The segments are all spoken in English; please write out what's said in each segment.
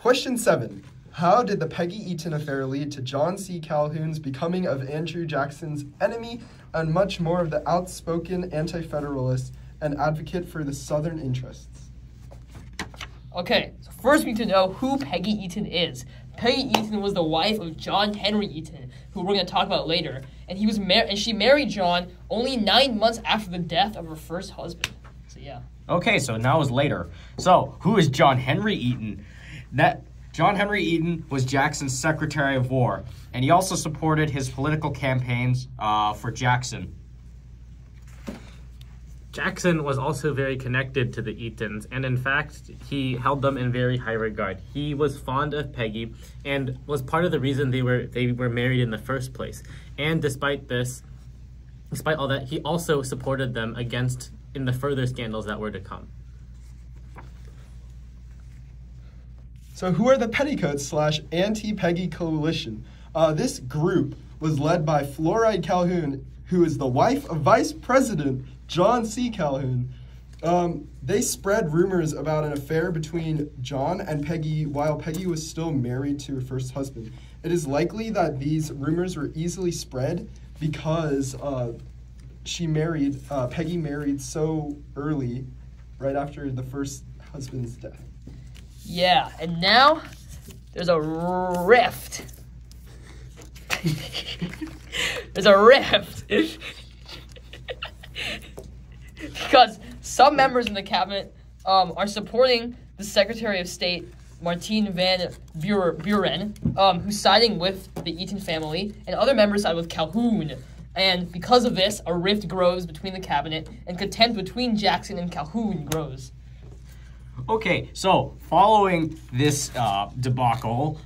Question 7. How did the Peggy Eaton affair lead to John C. Calhoun's becoming of Andrew Jackson's enemy and much more of the outspoken anti-federalist and advocate for the Southern interests? Okay, so first we need to know who Peggy Eaton is. Peggy Eaton was the wife of John Henry Eaton, who we're going to talk about later, and she married John only 9 months after the death of her first husband. So yeah. Okay, so now is later. So, who is John Henry Eaton? John Henry Eaton was Jackson's Secretary of War, and he also supported his political campaigns for Jackson. Jackson was also very connected to the Eatons, and in fact, he held them in very high regard. He was fond of Peggy, and was part of the reason they were married in the first place. And despite all that, he also supported them in the further scandals that were to come. So who are the Petticoats / Anti-Peggy Coalition? This group was led by Fluoride Calhoun, who is the wife of Vice President John C. Calhoun. They spread rumors about an affair between John and Peggy while Peggy was still married to her first husband. It is likely that these rumors were easily spread because Peggy married so early, right after the first husband's death. Yeah, and now there's a rift. There's a rift. Because some members in the cabinet are supporting the Secretary of State, Martine Van Buren, who's siding with the Eaton family, and other members side with Calhoun. And because of this, a rift grows between the cabinet, and contempt between Jackson and Calhoun grows. Okay, so following this debacle,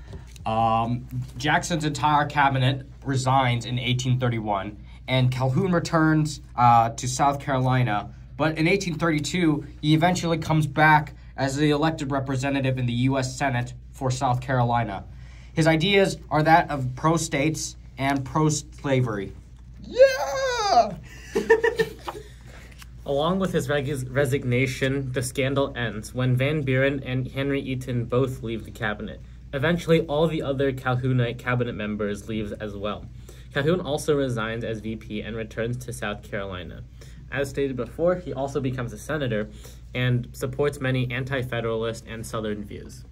Jackson's entire cabinet resigns in 1831, and Calhoun returns to South Carolina. But in 1832, he eventually comes back as the elected representative in the U.S. Senate for South Carolina. His ideas are that of pro-states and pro-slavery. Yeah! Along with his resignation, the scandal ends when Van Buren and Henry Eaton both leave the cabinet. Eventually, all the other Calhounite cabinet members leave as well. Calhoun also resigns as VP and returns to South Carolina. As stated before, he also becomes a senator and supports many anti-federalist and Southern views.